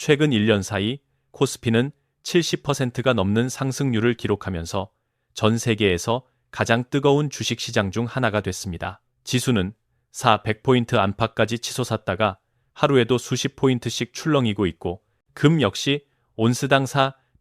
최근 1년 사이 코스피는 70%가 넘는 상승률을 기록하면서 전 세계에서 가장 뜨거운 주식시장 중 하나가 됐습니다. 지수는 100포인트 안팎까지 치솟았다가 하루에도 수십 포인트씩 출렁이고 있고, 금 역시 온스당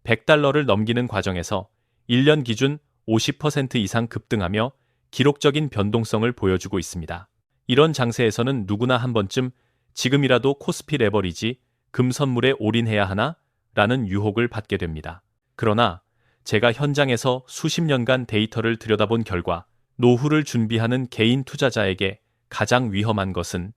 100달러를 넘기는 과정에서 1년 기준 50% 이상 급등하며 기록적인 변동성을 보여주고 있습니다. 이런 장세에서는 누구나 한 번쯤 지금이라도 코스피 레버리지, 금 선물에 올인해야 하나? 라는 유혹을 받게 됩니다. 그러나 제가 현장에서 수십 년간 데이터를 들여다본 결과 노후를 준비하는 개인 투자자에게 가장 위험한 것은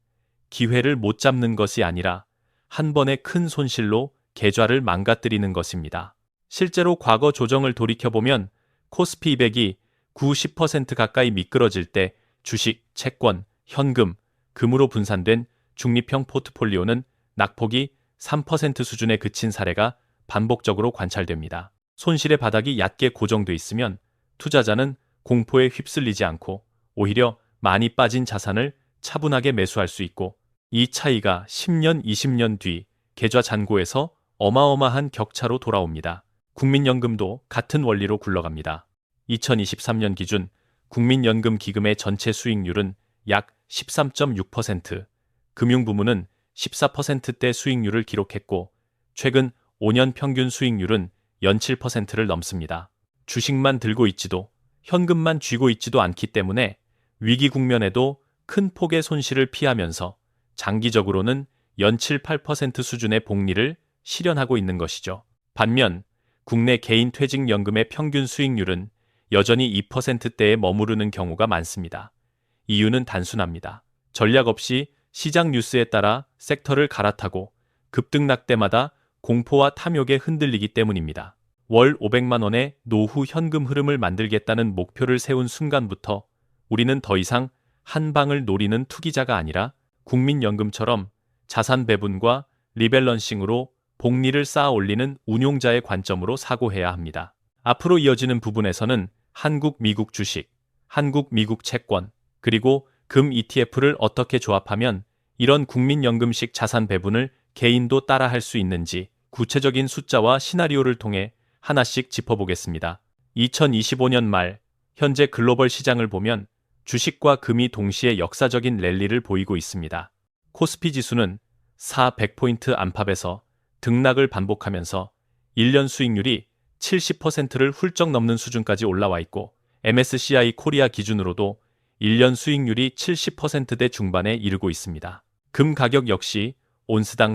기회를 못 잡는 것이 아니라 한 번의 큰 손실로 계좌를 망가뜨리는 것입니다. 실제로 과거 조정을 돌이켜보면 코스피 200이 90% 가까이 미끄러질 때 주식, 채권, 현금, 금으로 분산된 중립형 포트폴리오는 낙폭이 3% 수준에 그친 사례가 반복적으로 관찰됩니다. 손실의 바닥이 얕게 고정돼 있으면 투자자는 공포에 휩쓸리지 않고 오히려 많이 빠진 자산을 차분하게 매수할 수 있고, 이 차이가 10년, 20년 뒤 계좌 잔고에서 어마어마한 격차로 돌아옵니다. 국민연금도 같은 원리로 굴러갑니다. 2023년 기준 국민연금 기금의 전체 수익률은 약 13.6%, 금융부문은 14%대 수익률을 기록했고, 최근 5년 평균 수익률은 연 7%를 넘습니다. 주식만 들고 있지도 현금만 쥐고 있지도 않기 때문에 위기 국면에도 큰 폭의 손실을 피하면서 장기적으로는 연 7, 8% 수준의 복리를 실현하고 있는 것이죠. 반면 국내 개인 퇴직연금의 평균 수익률은 여전히 2%대에 머무르는 경우가 많습니다. 이유는 단순합니다. 전략 없이 시장 뉴스에 따라 섹터를 갈아타고 급등락 때마다 공포와 탐욕에 흔들리기 때문입니다. 월 500만 원의 노후 현금 흐름을 만들겠다는 목표를 세운 순간부터 우리는 더 이상 한 방을 노리는 투기자가 아니라 국민연금처럼 자산 배분과 리밸런싱으로 복리를 쌓아 올리는 운용자의 관점으로 사고해야 합니다. 앞으로 이어지는 부분에서는 한국, 미국 주식, 한국, 미국 채권, 그리고 금 ETF를 어떻게 조합하면 이런 국민연금식 자산 배분을 개인도 따라 할 수 있는지 구체적인 숫자와 시나리오를 통해 하나씩 짚어보겠습니다. 2025년 말 현재 글로벌 시장을 보면 주식과 금이 동시에 역사적인 랠리를 보이고 있습니다. 코스피 지수는 100포인트 안팎에서 등락을 반복하면서 1년 수익률이 70%를 훌쩍 넘는 수준까지 올라와 있고, MSCI 코리아 기준으로도 1년 수익률이 70%대 중반에 이르고 있습니다. 금 가격 역시 온스당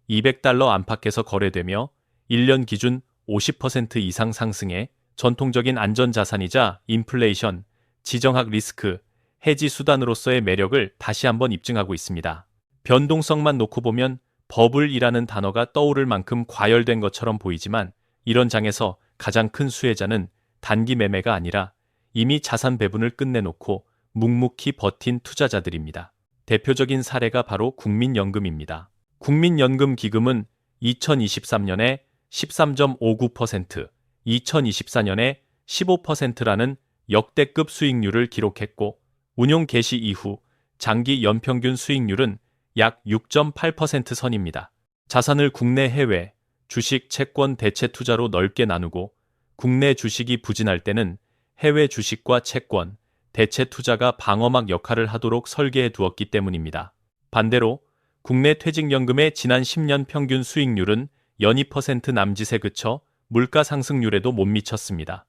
200달러 안팎에서 거래되며 1년 기준 50% 이상 상승해 전통적인 안전자산이자 인플레이션, 지정학 리스크, 해지 수단으로서의 매력을 다시 한번 입증하고 있습니다. 변동성만 놓고 보면 버블이라는 단어가 떠오를 만큼 과열된 것처럼 보이지만, 이런 장에서 가장 큰 수혜자는 단기 매매가 아니라 이미 자산 배분을 끝내놓고 묵묵히 버틴 투자자들입니다. 대표적인 사례가 바로 국민연금입니다. 국민연금 기금은 2023년에 13.59%, 2024년에 15%라는 역대급 수익률을 기록했고, 운용 개시 이후 장기 연평균 수익률은 약 6.8% 선입니다. 자산을 국내 해외, 주식, 채권, 대체 투자로 넓게 나누고 국내 주식이 부진할 때는 해외 주식과 채권, 대체 투자가 방어막 역할을 하도록 설계해 두었기 때문입니다. 반대로 국내 퇴직연금의 지난 10년 평균 수익률은 연 2% 남짓에 그쳐 물가 상승률에도 못 미쳤습니다.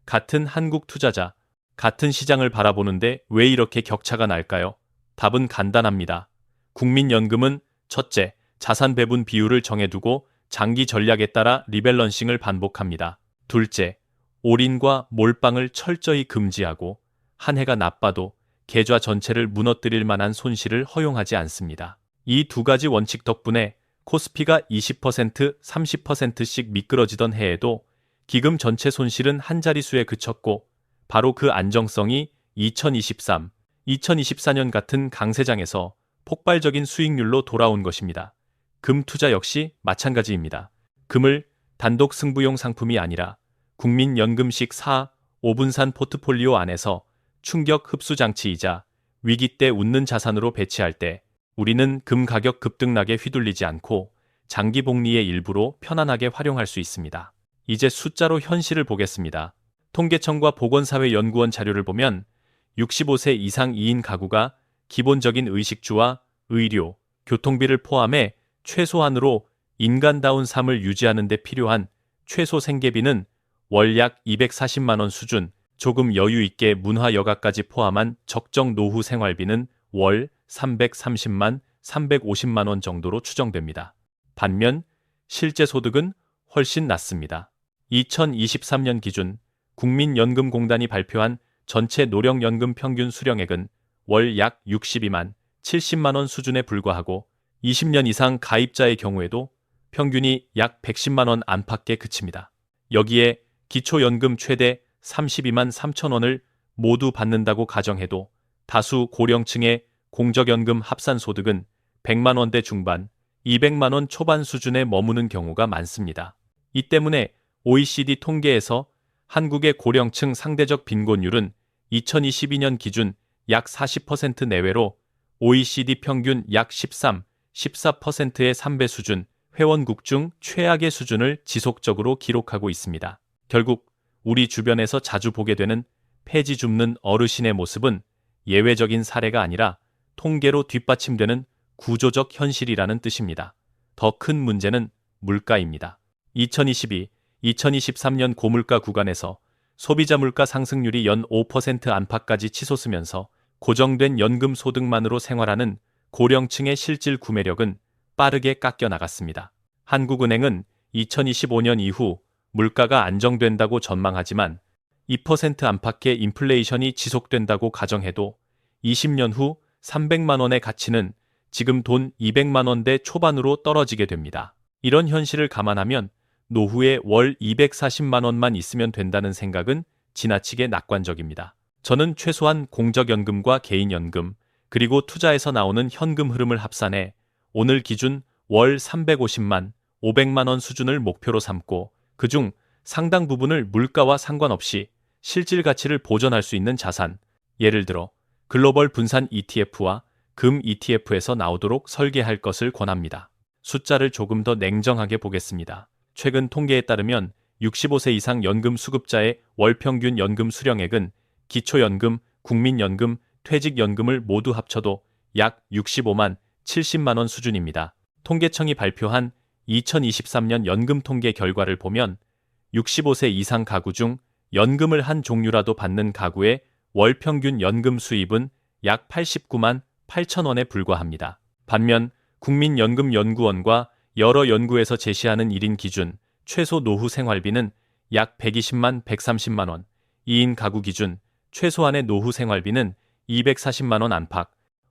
같은 한국 투자자, 같은 시장을 바라보는데 왜 이렇게 격차가 날까요? 답은 간단합니다. 국민연금은 첫째, 자산 배분 비율을 정해두고 장기 전략에 따라 리밸런싱을 반복합니다. 둘째, 올인과 몰빵을 철저히 금지하고 한 해가 나빠도 계좌 전체를 무너뜨릴 만한 손실을 허용하지 않습니다. 이 두 가지 원칙 덕분에 코스피가 20%, 30%씩 미끄러지던 해에도 기금 전체 손실은 한 자릿수에 그쳤고, 바로 그 안정성이 2023, 2024년 같은 강세장에서 폭발적인 수익률로 돌아온 것입니다. 금 투자 역시 마찬가지입니다. 금을 단독 승부용 상품이 아니라 국민연금식 5분산 포트폴리오 안에서 충격 흡수 장치이자 위기 때 웃는 자산으로 배치할 때 우리는 금 가격 급등락에 휘둘리지 않고 장기 복리의 일부로 편안하게 활용할 수 있습니다. 이제 숫자로 현실을 보겠습니다. 통계청과 보건사회연구원 자료를 보면 65세 이상 2인 가구가 기본적인 의식주와 의료, 교통비를 포함해 최소한으로 인간다운 삶을 유지하는 데 필요한 최소 생계비는 월 약 240만 원 수준, 조금 여유 있게 문화 여가까지 포함한 적정 노후 생활비는 월 330만, 350만 원 정도로 추정됩니다. 반면 실제 소득은 훨씬 낮습니다. 2023년 기준 국민연금공단이 발표한 전체 노령연금 평균 수령액은 월 약 62만, 70만 원 수준에 불과하고 20년 이상 가입자의 경우에도 평균이 약 110만 원 안팎에 그칩니다. 여기에 기초연금 최대 32만 3천 원을 모두 받는다고 가정해도 다수 고령층의 공적연금 합산소득은 100만 원대 중반, 200만 원 초반 수준에 머무는 경우가 많습니다. 이 때문에 OECD 통계에서 한국의 고령층 상대적 빈곤율은 2022년 기준 약 40% 내외로 OECD 평균 약 13, 14%의 3배 수준, 회원국 중 최악의 수준을 지속적으로 기록하고 있습니다. 결국 우리 주변에서 자주 보게 되는 폐지 줍는 어르신의 모습은 예외적인 사례가 아니라 통계로 뒷받침되는 구조적 현실이라는 뜻입니다. 더 큰 문제는 물가입니다. 2022, 2023년 고물가 구간에서 소비자 물가 상승률이 연 5% 안팎까지 치솟으면서 고정된 연금 소득만으로 생활하는 고령층의 실질 구매력은 빠르게 깎여 나갔습니다. 한국은행은 2025년 이후 물가가 안정된다고 전망하지만 2% 안팎의 인플레이션이 지속된다고 가정해도 20년 후 300만 원의 가치는 지금 돈 200만 원대 초반으로 떨어지게 됩니다. 이런 현실을 감안하면 노후에 월 240만 원만 있으면 된다는 생각은 지나치게 낙관적입니다. 저는 최소한 공적연금과 개인연금, 그리고 투자에서 나오는 현금 흐름을 합산해 오늘 기준 월 350만, 500만 원 수준을 목표로 삼고 그중 상당 부분을 물가와 상관없이 실질 가치를 보존할 수 있는 자산, 예를 들어 글로벌 분산 ETF와 금 ETF에서 나오도록 설계할 것을 권합니다. 숫자를 조금 더 냉정하게 보겠습니다. 최근 통계에 따르면 65세 이상 연금 수급자의 월 평균 연금 수령액은 기초연금, 국민연금, 퇴직연금을 모두 합쳐도 약 65만, 70만 원 수준입니다. 통계청이 발표한 2023년 연금 통계 결과를 보면 65세 이상 가구 중 연금을 한 종류라도 받는 가구의 월 평균 연금 수입은 약 89만 8천 원에 불과합니다. 반면 국민연금연구원과 여러 연구에서 제시하는 1인 기준 최소 노후 생활비는 약 120만 130만 원, 2인 가구 기준 최소한의 노후 생활비는 240만 원 안팎,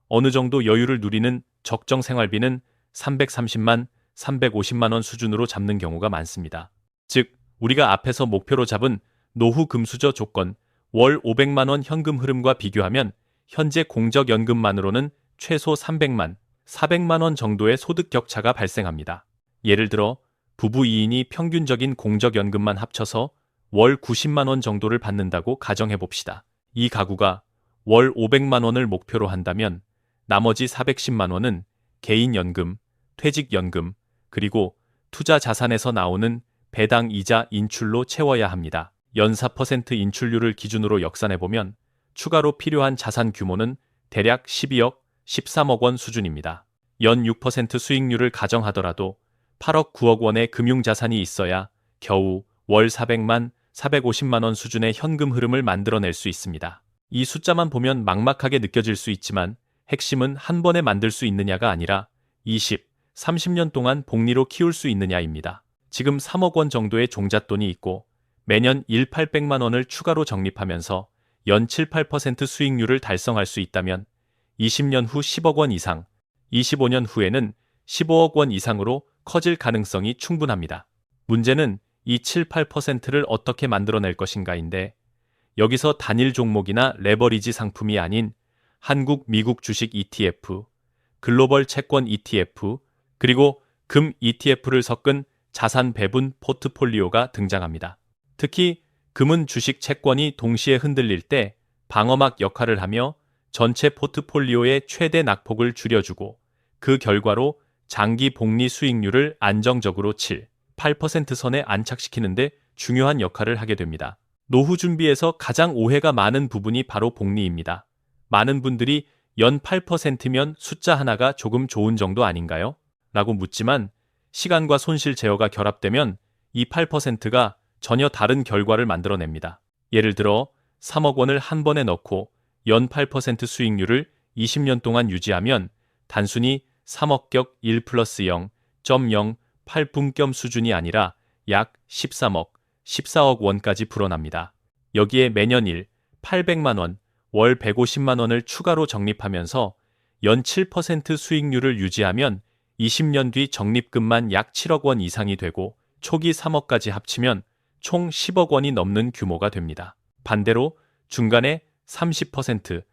어느 정도 여유를 누리는 적정 생활비는 330만, 350만 원 수준으로 잡는 경우가 많습니다. 즉, 우리가 앞에서 목표로 잡은 노후 금수저 조건, 월 500만 원 현금 흐름과 비교하면 현재 공적연금만으로는 최소 300만, 400만 원 정도의 소득 격차가 발생합니다. 예를 들어 부부 2인이 평균적인 공적연금만 합쳐서 월 90만 원 정도를 받는다고 가정해봅시다. 이 가구가 월 500만 원을 목표로 한다면 나머지 410만 원은 개인연금, 퇴직연금, 그리고 투자 자산에서 나오는 배당 이자 인출로 채워야 합니다. 연 4% 인출률을 기준으로 역산해보면 추가로 필요한 자산 규모는 대략 12억, 13억 원 수준입니다. 연 6% 수익률을 가정하더라도 8억 9억 원의 금융자산이 있어야 겨우 월 400만, 450만 원 수준의 현금 흐름을 만들어낼 수 있습니다. 이 숫자만 보면 막막하게 느껴질 수 있지만 핵심은 한 번에 만들 수 있느냐가 아니라 20, 30년 동안 복리로 키울 수 있느냐입니다. 지금 3억 원 정도의 종잣돈이 있고 매년 800만 원을 추가로 적립하면서 연 7, 8% 수익률을 달성할 수 있다면 20년 후 10억 원 이상, 25년 후에는 15억 원 이상으로 커질 가능성이 충분합니다. 문제는 이 7, 8%를 어떻게 만들어낼 것인가인데 여기서 단일 종목이나 레버리지 상품이 아닌 한국, 미국 주식 ETF, 글로벌 채권 ETF, 그리고 금 ETF를 섞은 자산 배분 포트폴리오가 등장합니다. 특히 금은 주식 채권이 동시에 흔들릴 때 방어막 역할을 하며 전체 포트폴리오의 최대 낙폭을 줄여주고 그 결과로 장기 복리 수익률을 안정적으로 7, 8% 선에 안착시키는데 중요한 역할을 하게 됩니다. 노후 준비에서 가장 오해가 많은 부분이 바로 복리입니다. 많은 분들이 연 8%면 숫자 하나가 조금 좋은 정도 아닌가요? 라고 묻지만 시간과 손실 제어가 결합되면 이 8%가 전혀 다른 결과를 만들어냅니다. 예를 들어 3억 원을 한 번에 넣고 연 8% 수익률을 20년 동안 유지하면 단순히 3억격 1 플러스 0.08분겸 수준이 아니라 약 13억, 14억 원까지 불어납니다. 여기에 매년 800만 원, 월 150만 원을 추가로 적립하면서 연 7% 수익률을 유지하면 20년 뒤 적립금만 약 7억 원 이상이 되고 초기 3억까지 합치면 총 10억 원이 넘는 규모가 됩니다. 반대로 중간에 30%,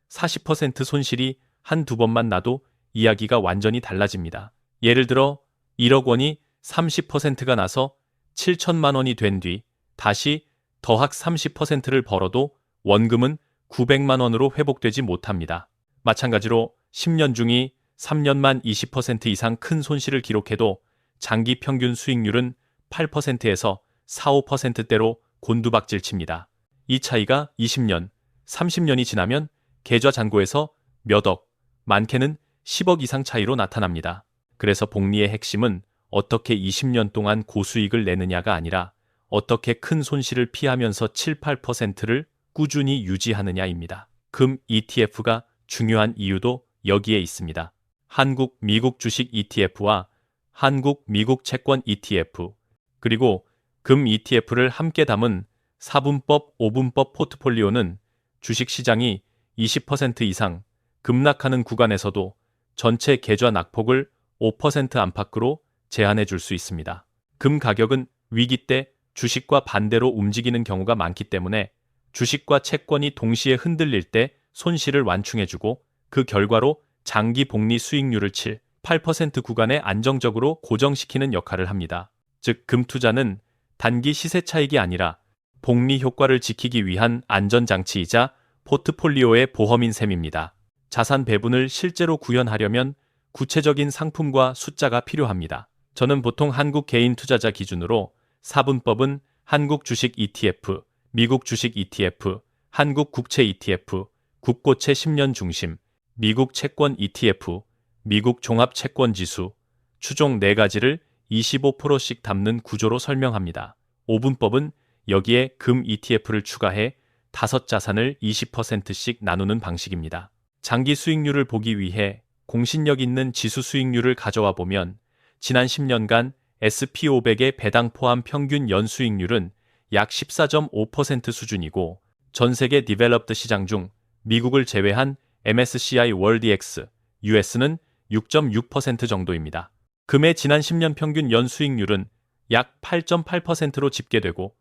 40% 손실이 한두 번만 나도 이야기가 완전히 달라집니다. 예를 들어 1억 원이 30%가 나서 7천만 원이 된 뒤 다시 더학 30%를 벌어도 원금은 900만 원으로 회복되지 못합니다. 마찬가지로 10년 중이 3년만 20% 이상 큰 손실을 기록해도 장기 평균 수익률은 8%에서 4, 5%대로 곤두박질 칩니다. 이 차이가 20년, 30년이 지나면 계좌잔고에서 몇 억, 많게는 10억 이상 차이로 나타납니다. 그래서 복리의 핵심은 어떻게 20년 동안 고수익을 내느냐가 아니라 어떻게 큰 손실을 피하면서 7, 8%를 꾸준히 유지하느냐입니다. 금 ETF가 중요한 이유도 여기에 있습니다. 한국 미국 주식 ETF와 한국 미국 채권 ETF, 그리고 금 ETF를 함께 담은 4분법, 5분법 포트폴리오는 주식시장이 20% 이상 급락하는 구간에서도 전체 계좌 낙폭을 5% 안팎으로 제한해 줄 수 있습니다. 금 가격은 위기 때 주식과 반대로 움직이는 경우가 많기 때문에 주식과 채권이 동시에 흔들릴 때 손실을 완충해주고 그 결과로 장기 복리 수익률을 7, 8% 구간에 안정적으로 고정시키는 역할을 합니다. 즉, 금 투자는 단기 시세 차익이 아니라 복리 효과를 지키기 위한 안전장치이자 포트폴리오의 보험인 셈입니다. 자산 배분을 실제로 구현하려면 구체적인 상품과 숫자가 필요합니다. 저는 보통 한국 개인 투자자 기준으로 4분법은 한국 주식 ETF, 미국 주식 ETF, 한국 국채 ETF, 국고채 10년 중심, 미국 채권 ETF, 미국 종합 채권 지수, 추종 4가지를 25%씩 담는 구조로 설명합니다. 5분법은 여기에 금 ETF를 추가해 5자산을 20%씩 나누는 방식입니다. 장기 수익률을 보기 위해 공신력 있는 지수 수익률을 가져와 보면 지난 10년간 SP500의 배당 포함 평균 연수익률은 약 14.5% 수준이고 전 세계 디벨롭드 시장 중 미국을 제외한 MSCI 월드X, US는 6.6% 정도입니다. 금의 지난 10년 평균 연수익률은 약 8.8%로 집계되고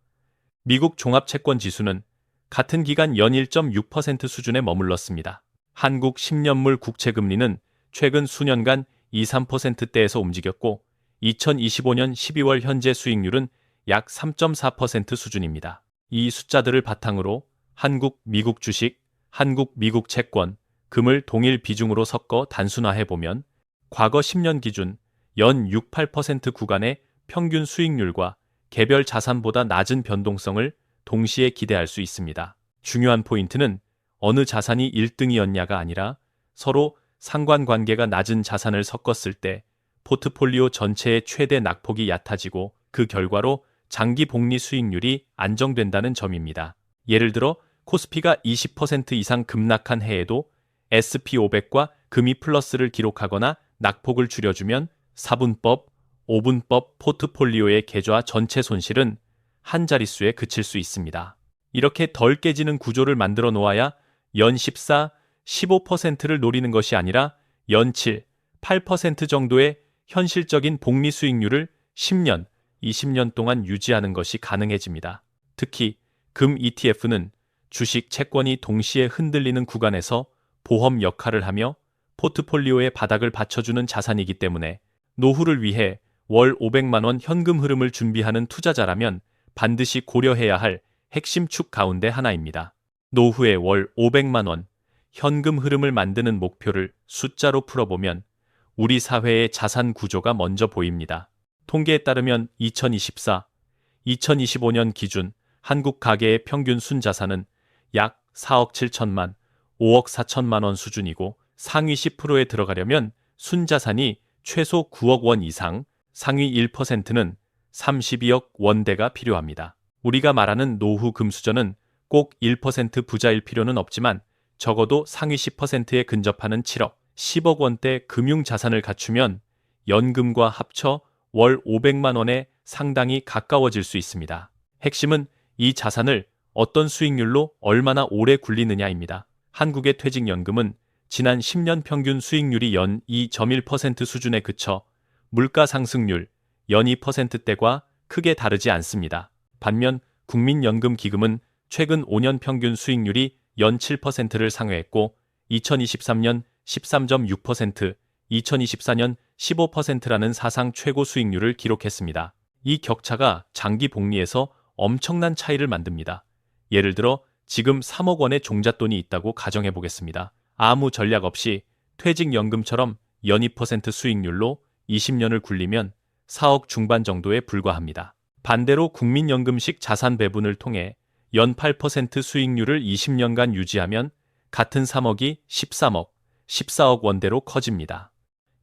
미국 종합채권 지수는 같은 기간 연 1.6% 수준에 머물렀습니다. 한국 10년물 국채금리는 최근 수년간 2, 3%대에서 움직였고 2025년 12월 현재 수익률은 약 3.4% 수준입니다. 이 숫자들을 바탕으로 한국 미국 주식, 한국 미국 채권, 금을 동일 비중으로 섞어 단순화해보면 과거 10년 기준 연 6, 8% 구간의 평균 수익률과 개별 자산보다 낮은 변동성을 동시에 기대할 수 있습니다. 중요한 포인트는 어느 자산이 1등이었냐가 아니라 서로 상관관계가 낮은 자산을 섞었을 때 포트폴리오 전체의 최대 낙폭이 얕아지고 그 결과로 장기 복리 수익률이 안정된다는 점입니다. 예를 들어 코스피가 20% 이상 급락한 해에도 SP500과 금이 플러스를 기록하거나 낙폭을 줄여주면 4분법, 5분법 포트폴리오의 계좌 전체 손실은 한 자릿수에 그칠 수 있습니다. 이렇게 덜 깨지는 구조를 만들어 놓아야 연 14, 15%를 노리는 것이 아니라 연 7, 8% 정도의 현실적인 복리 수익률을 10년, 20년 동안 유지하는 것이 가능해집니다. 특히 금 ETF는 주식, 채권이 동시에 흔들리는 구간에서 보험 역할을 하며 포트폴리오의 바닥을 받쳐주는 자산이기 때문에 노후를 위해 월 500만 원 현금 흐름을 준비하는 투자자라면 반드시 고려해야 할 핵심 축 가운데 하나입니다. 노후에 월 500만 원 현금 흐름을 만드는 목표를 숫자로 풀어보면 우리 사회의 자산 구조가 먼저 보입니다. 통계에 따르면 2024, 2025년 기준 한국 가계의 평균 순자산은 약 4억 7천만, 5억 4천만 원 수준이고 상위 10%에 들어가려면 순자산이 최소 9억 원 이상, 상위 1%는 32억 원대가 필요합니다. 우리가 말하는 노후 금수저는 꼭 1% 부자일 필요는 없지만 적어도 상위 10%에 근접하는 7억, 10억 원대 금융자산을 갖추면 연금과 합쳐 월 500만 원에 상당히 가까워질 수 있습니다. 핵심은 이 자산을 어떤 수익률로 얼마나 오래 굴리느냐입니다. 한국의 퇴직연금은 지난 10년 평균 수익률이 연 2.1% 수준에 그쳐 물가 상승률 연 2%대과 크게 다르지 않습니다. 반면 국민연금기금은 최근 5년 평균 수익률이 연 7%를 상회했고 2023년 13.6%, 2024년 15%라는 사상 최고 수익률을 기록했습니다. 이 격차가 장기 복리에서 엄청난 차이를 만듭니다. 예를 들어 지금 3억 원의 종잣돈이 있다고 가정해 보겠습니다. 아무 전략 없이 퇴직연금처럼 연 2% 수익률로 20년을 굴리면 4억 중반 정도에 불과합니다. 반대로 국민연금식 자산 배분을 통해 연 8% 수익률을 20년간 유지하면 같은 3억이 13억, 14억 원대로 커집니다.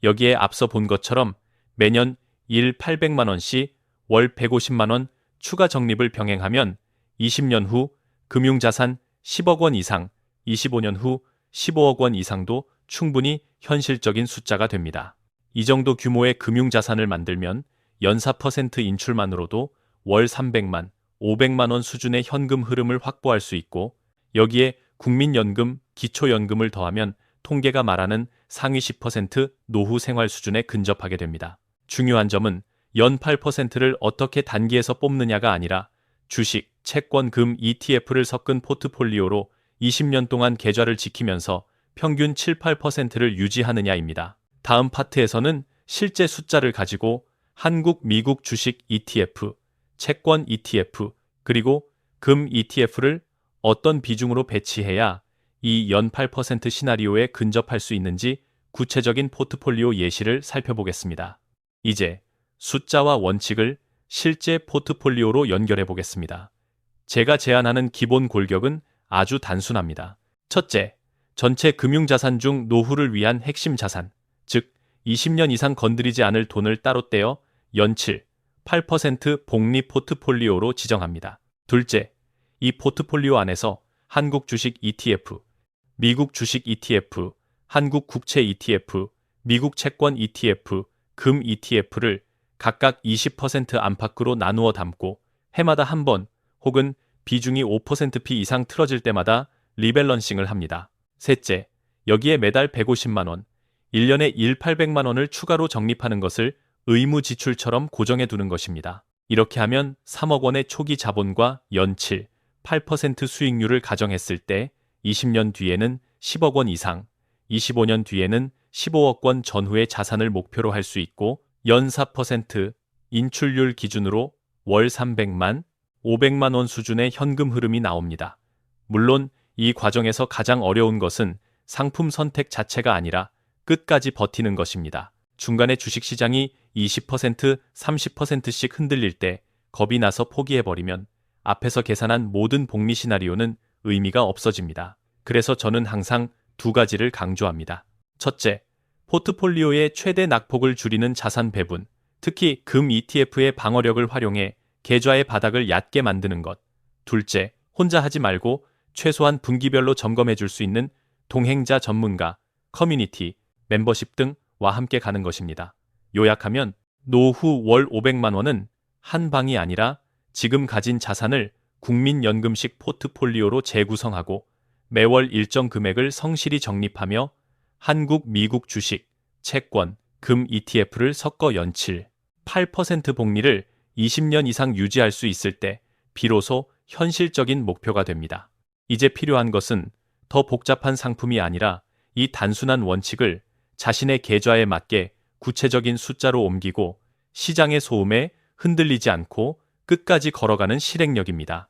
여기에 앞서 본 것처럼 매년 800만 원씩 월 150만 원 추가 적립을 병행하면 20년 후 금융자산 10억 원 이상, 25년 후 15억 원 이상도 충분히 현실적인 숫자가 됩니다. 이 정도 규모의 금융자산을 만들면 연 4% 인출만으로도 월 300만, 500만 원 수준의 현금 흐름을 확보할 수 있고 여기에 국민연금, 기초연금을 더하면 통계가 말하는 상위 10% 노후 생활 수준에 근접하게 됩니다. 중요한 점은 연 8%를 어떻게 단기에서 뽑느냐가 아니라 주식, 채권, 금, ETF를 섞은 포트폴리오로 20년 동안 계좌를 지키면서 평균 7, 8%를 유지하느냐입니다. 다음 파트에서는 실제 숫자를 가지고 한국, 미국 주식 ETF, 채권 ETF, 그리고 금 ETF를 어떤 비중으로 배치해야 이 연 8% 시나리오에 근접할 수 있는지 구체적인 포트폴리오 예시를 살펴보겠습니다. 이제 숫자와 원칙을 실제 포트폴리오로 연결해 보겠습니다. 제가 제안하는 기본 골격은 아주 단순합니다. 첫째, 전체 금융자산 중 노후를 위한 핵심 자산, 즉 20년 이상 건드리지 않을 돈을 따로 떼어 연 7, 8% 복리 포트폴리오로 지정합니다. 둘째, 이 포트폴리오 안에서 한국 주식 ETF, 미국 주식 ETF, 한국 국채 ETF, 미국 채권 ETF, 금 ETF를 각각 20% 안팎으로 나누어 담고 해마다 한 번 혹은 비중이 5%p 이상 틀어질 때마다 리밸런싱을 합니다. 셋째, 여기에 매달 150만 원, 1년에 800만 원을 추가로 적립하는 것을 의무 지출처럼 고정해 두는 것입니다. 이렇게 하면 3억 원의 초기 자본과 연 7, 8% 수익률을 가정했을 때 20년 뒤에는 10억 원 이상, 25년 뒤에는 15억 원 전후의 자산을 목표로 할 수 있고 연 4% 인출률 기준으로 월 300만, 500만 원 수준의 현금 흐름이 나옵니다. 물론 이 과정에서 가장 어려운 것은 상품 선택 자체가 아니라 끝까지 버티는 것입니다. 중간에 주식시장이 20%, 30%씩 흔들릴 때 겁이 나서 포기해버리면 앞에서 계산한 모든 복리 시나리오는 의미가 없어집니다. 그래서 저는 항상 두 가지를 강조합니다. 첫째, 포트폴리오의 최대 낙폭을 줄이는 자산 배분, 특히 금 ETF의 방어력을 활용해 계좌의 바닥을 얕게 만드는 것. 둘째, 혼자 하지 말고 최소한 분기별로 점검해 줄 수 있는 동행자 전문가, 커뮤니티, 멤버십 등과 함께 가는 것입니다. 요약하면 노후 월 500만 원은 한 방이 아니라 지금 가진 자산을 국민연금식 포트폴리오로 재구성하고 매월 일정 금액을 성실히 적립하며 한국, 미국 주식, 채권, 금 ETF를 섞어 연 7, 8% 복리를 20년 이상 유지할 수 있을 때 비로소 현실적인 목표가 됩니다. 이제 필요한 것은 더 복잡한 상품이 아니라 이 단순한 원칙을 자신의 계좌에 맞게 구체적인 숫자로 옮기고 시장의 소음에 흔들리지 않고 끝까지 걸어가는 실행력입니다.